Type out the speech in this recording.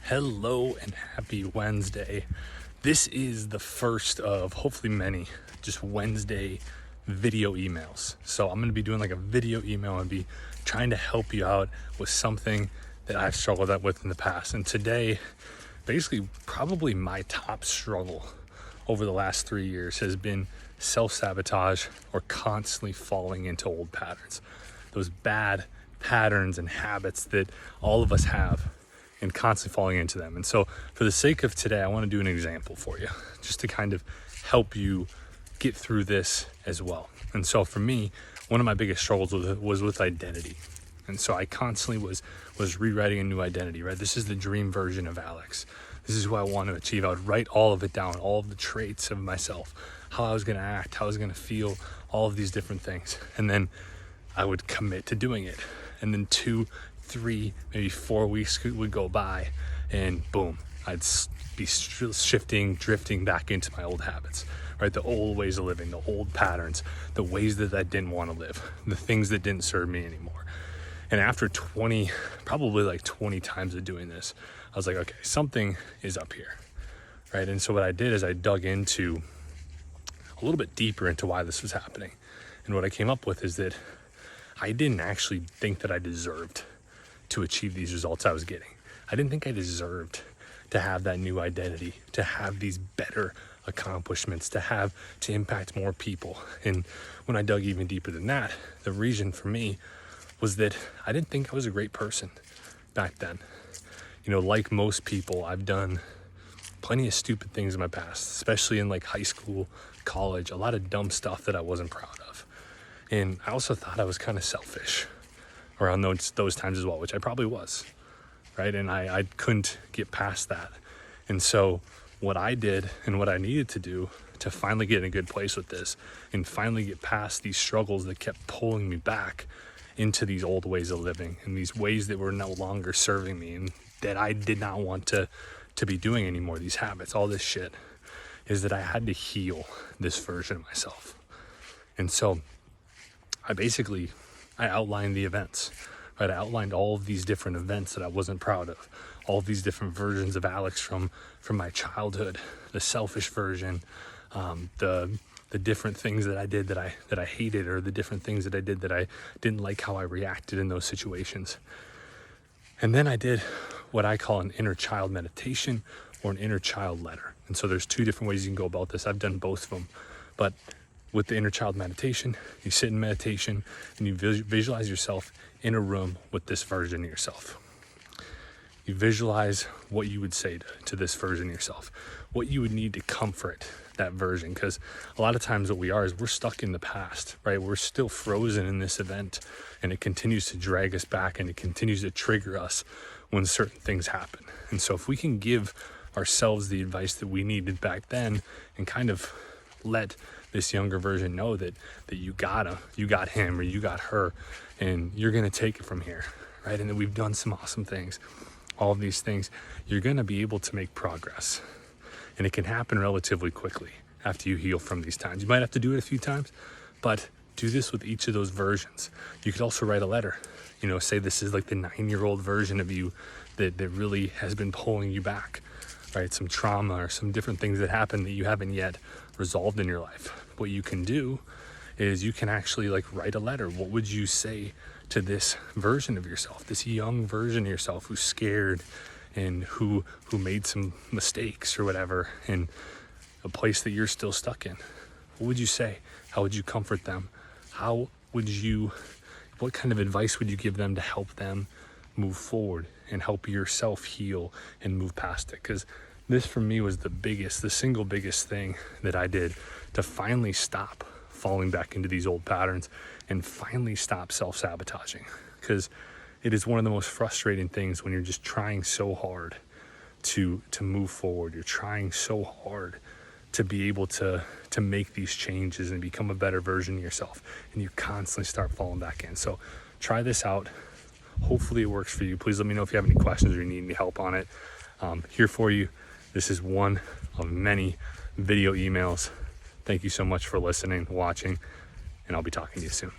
Hello and happy Wednesday. This is the first of hopefully many just Wednesday video emails. So I'm going to be doing like a video email and be trying to help you out with something that I've struggled with in the past. And today, basically probably my top struggle over the last 3 years has been self-sabotage or constantly falling into old patterns. Those bad patterns and habits that all of us have and constantly falling into them. And so for the sake of today, I want to do an example for you just to kind of help you get through this as well. And so for me, one of my biggest struggles was with identity. And so I constantly was rewriting a new identity, right? This is the dream version of Alex. This is who I want to achieve. I would write all of it down, all of the traits of myself, how I was going to act, how I was going to feel, all of these different things. And then I would commit to doing it. And then 2, 3, maybe 4 weeks would go by and boom, I'd be drifting back into my old habits, right? The old ways of living, the old patterns, the ways that I didn't want to live, the things that didn't serve me anymore. And after probably like 20 times of doing this, I was like, okay, something is up here, right? And so what I did is I dug into a little bit deeper into why this was happening. And what I came up with is that I didn't actually think that I deserved to achieve these results I was getting. I didn't think I deserved to have that new identity, to have these better accomplishments, to impact more people. And when I dug even deeper than that, the reason for me was that I didn't think I was a great person back then. You know, like most people, I've done plenty of stupid things in my past, especially in like high school, college, a lot of dumb stuff that I wasn't proud of. And I also thought I was kind of selfish around those times as well, which I probably was, right? And I couldn't get past that. And so what I did and what I needed to do to finally get in a good place with this and finally get past these struggles that kept pulling me back into these old ways of living and these ways that were no longer serving me and that I did not want to be doing anymore, these habits, all this shit, is that I had to heal this version of myself. And so I outlined the events, right? I outlined all of these different events that I wasn't proud of, all of these different versions of Alex from my childhood, the selfish version, the different things that I did that I hated, or the different things that I did that I didn't like how I reacted in those situations. And then I did what I call an inner child meditation or an inner child letter. And so there's 2 different ways you can go about this. I've done both of them, but with the inner child meditation, you sit in meditation and you visualize yourself in a room with this version of yourself. You visualize what you would say to this version of yourself, what you would need to comfort that version. Because a lot of times what we are is we're stuck in the past, right? We're still frozen in this event and it continues to drag us back and it continues to trigger us when certain things happen. And so if we can give ourselves the advice that we needed back then and kind of let this younger version know that you got him or you got her and you're going to take it from here, right? And that we've done some awesome things, all of these things, you're going to be able to make progress. And it can happen relatively quickly after you heal from these times. You might have to do it a few times, but do this with each of those versions. You could also write a letter, say this is like the 9-year-old version of you that really has been pulling you back, right? Some trauma or some different things that happen that you haven't yet resolved in your life. What you can do is you can actually like write a letter. What would you say to this version of yourself, this young version of yourself who's scared and who made some mistakes or whatever in a place that you're still stuck in? What would you say? How would you comfort them? What kind of advice would you give them to help them move forward and help yourself heal and move past it? Because this for me was the single biggest thing that I did to finally stop falling back into these old patterns and finally stop self-sabotaging. Because it is one of the most frustrating things when you're just trying so hard to move forward. You're trying so hard to be able to make these changes and become a better version of yourself, and you constantly start falling back in. So try this out. Hopefully it works for you. Please let me know if you have any questions or you need any help on it. Here for you. This is one of many video emails. Thank you so much for listening, watching, and I'll be talking to you soon.